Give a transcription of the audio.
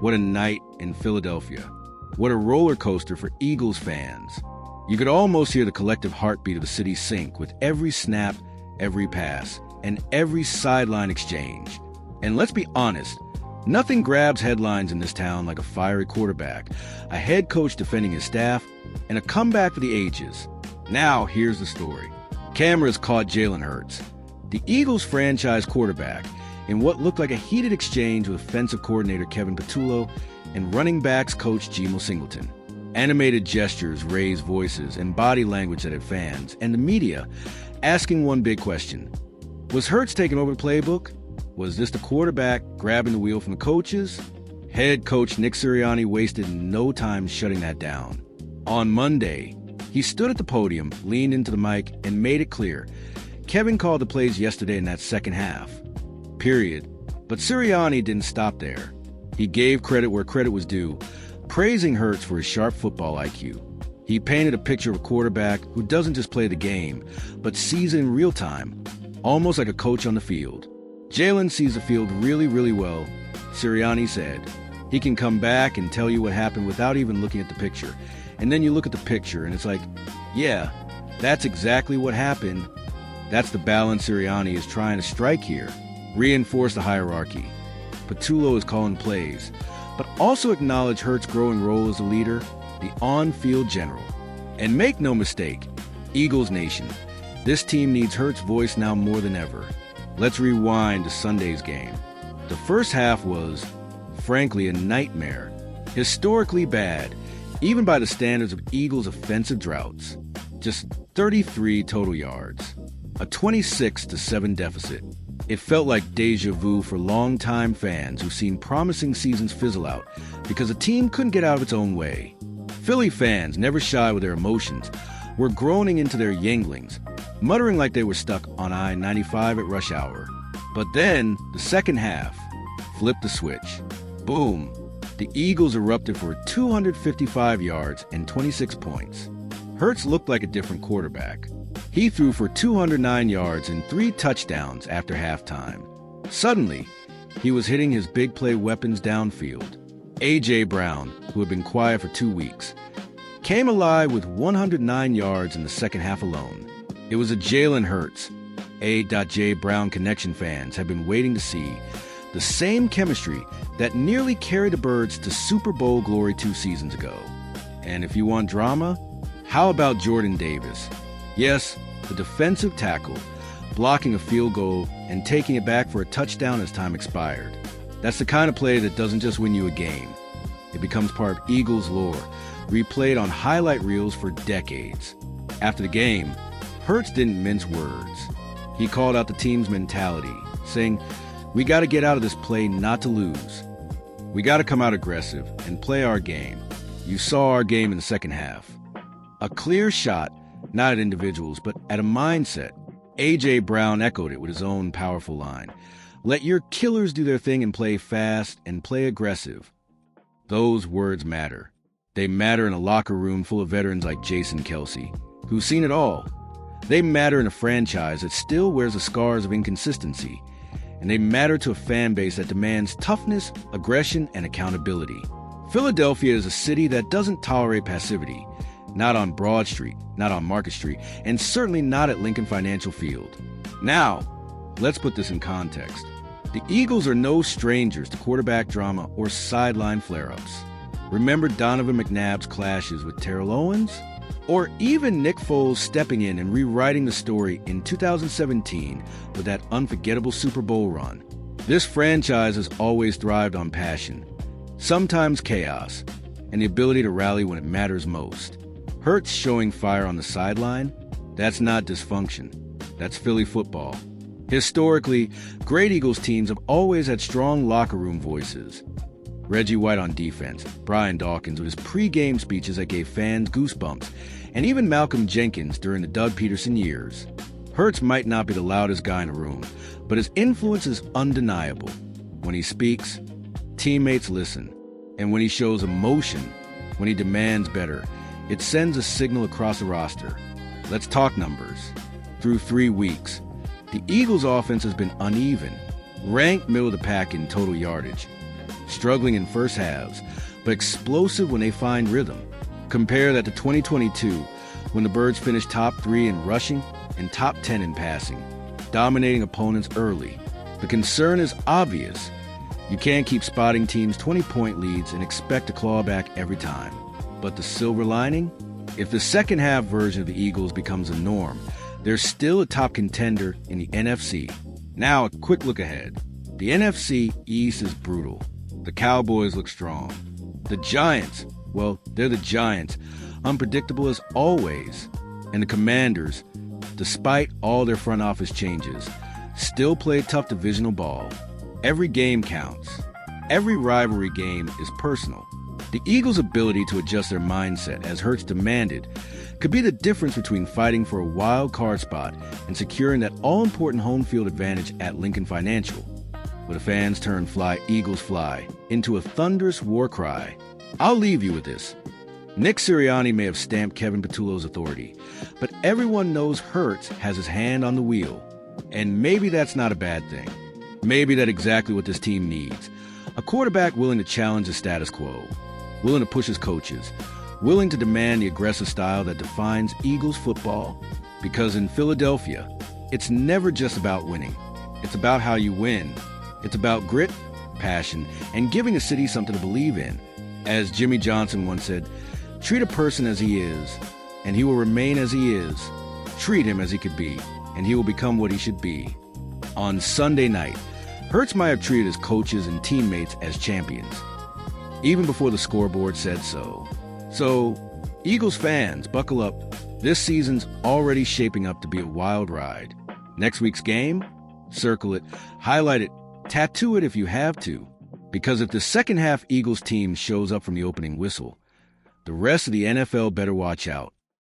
What a night in Philadelphia. What a roller coaster for Eagles fans. You could almost hear the collective heartbeat of the city sink with every snap, every pass, and every sideline exchange. And let's be honest, nothing grabs headlines in this town like a fiery quarterback, a head coach defending his staff, and a comeback for the ages. Now, here's the story. Cameras caught Jalen Hurts, the Eagles franchise quarterback, in what looked like a heated exchange with offensive coordinator Kevin Patullo and running backs coach Geno Singleton. Animated gestures, raised voices, and body language that had fans and the media asking one big question. Was Hurts taking over the playbook? Was this the quarterback grabbing the wheel from the coaches? Head coach Nick Sirianni wasted no time shutting that down. On Monday, he stood at the podium, leaned into the mic, and made it clear. Kevin called the plays yesterday in that second half. Period. But Sirianni didn't stop there. He gave credit where credit was due, praising Hurts for his sharp football IQ. He painted a picture of a quarterback who doesn't just play the game, but sees it in real time, almost like a coach on the field. Jalen sees the field really, really well, Sirianni said. He can come back and tell you what happened without even looking at the picture. And then you look at the picture and it's like, yeah, that's exactly what happened. That's the balance Sirianni is trying to strike here. Reinforce the hierarchy. Patullo is calling plays, but also acknowledge Hurts' growing role as a leader, the on-field general. And make no mistake, Eagles Nation, this team needs Hurts' voice now more than ever. Let's rewind to Sunday's game. The first half was, frankly, a nightmare. Historically bad, even by the standards of Eagles' offensive droughts. Just 33 total yards. A 26-7 deficit. It felt like deja vu for longtime fans who've seen promising seasons fizzle out because the team couldn't get out of its own way. Philly fans, never shy with their emotions, were groaning into their Yinglings, muttering like they were stuck on I-95 at rush hour. But then, the second half, flipped the switch. Boom! The Eagles erupted for 255 yards and 26 points. Hurts looked like a different quarterback. He threw for 209 yards and 3 touchdowns after halftime. Suddenly, he was hitting his big play weapons downfield. A.J. Brown, who had been quiet for 2 weeks, came alive with 109 yards in the second half alone. It was a Jalen Hurts, A.J. Brown connection fans have been waiting to see, the same chemistry that nearly carried the Birds to Super Bowl glory 2 seasons ago. And if you want drama, how about Jordan Davis? Yes, the defensive tackle, blocking a field goal and taking it back for a touchdown as time expired. That's the kind of play that doesn't just win you a game. It becomes part of Eagles lore, replayed on highlight reels for decades. After the game, Hurts didn't mince words. He called out the team's mentality, saying, "We got to get out of this play not to lose. We got to come out aggressive and play our game. You saw our game in the second half." A clear shot, not at individuals, but at a mindset. A.J. Brown echoed it with his own powerful line. Let your killers do their thing and play fast and play aggressive. Those words matter. They matter in a locker room full of veterans like Jason Kelsey, who's seen it all. They matter in a franchise that still wears the scars of inconsistency. And they matter to a fan base that demands toughness, aggression, and accountability. Philadelphia is a city that doesn't tolerate passivity. Not on Broad Street, not on Market Street, and certainly not at Lincoln Financial Field. Now, let's put this in context. The Eagles are no strangers to quarterback drama or sideline flare-ups. Remember Donovan McNabb's clashes with Terrell Owens? Or even Nick Foles stepping in and rewriting the story in 2017 with that unforgettable Super Bowl run. This franchise has always thrived on passion, sometimes chaos, and the ability to rally when it matters most. Hurts showing fire on the sideline, that's not dysfunction. That's Philly football. Historically, great Eagles teams have always had strong locker room voices. Reggie White on defense, Brian Dawkins with his pre-game speeches that gave fans goosebumps, and even Malcolm Jenkins during the Doug Peterson years. Hurts might not be the loudest guy in the room, but his influence is undeniable. When he speaks, teammates listen. And when he shows emotion, when he demands better, it sends a signal across the roster. Let's talk numbers. Through 3 weeks, the Eagles' offense has been uneven, ranked middle of the pack in total yardage. struggling in first halves, but explosive when they find rhythm. Compare that to 2022, when the Birds finished top 3 in rushing and top 10 in passing, dominating opponents early. The concern is obvious. You can't keep spotting teams' 20-point leads and expect to claw back every time. But the silver lining? If the second-half version of the Eagles becomes a norm, they're still a top contender in the NFC. Now, a quick look ahead. The NFC East is brutal. The Cowboys look strong. The Giants, well, they're the Giants, unpredictable as always. And the Commanders, despite all their front office changes, still play tough divisional ball. Every game counts. Every rivalry game is personal. The Eagles' ability to adjust their mindset, as Hurts demanded, could be the difference between fighting for a wild card spot and securing that all-important home field advantage at Lincoln Financial. With the fans turn "Fly, Eagles, fly" into a thunderous war cry. I'll leave you with this. Nick Sirianni may have stamped Kevin Patullo's authority, but everyone knows Hurts has his hand on the wheel. And maybe that's not a bad thing. Maybe that's exactly what this team needs. A quarterback willing to challenge the status quo, willing to push his coaches, willing to demand the aggressive style that defines Eagles football. Because in Philadelphia, it's never just about winning. It's about how you win. It's about grit, passion, and giving a city something to believe in. As Jimmy Johnson once said, treat a person as he is, and he will remain as he is. Treat him as he could be, and he will become what he should be. On Sunday night, Hurts might have treated his coaches and teammates as champions, even before the scoreboard said so. So, Eagles fans, buckle up. This season's already shaping up to be a wild ride. Next week's game? Circle it, highlight it, tattoo it if you have to. Because if the second half Eagles team shows up from the opening whistle, the rest of the NFL better watch out.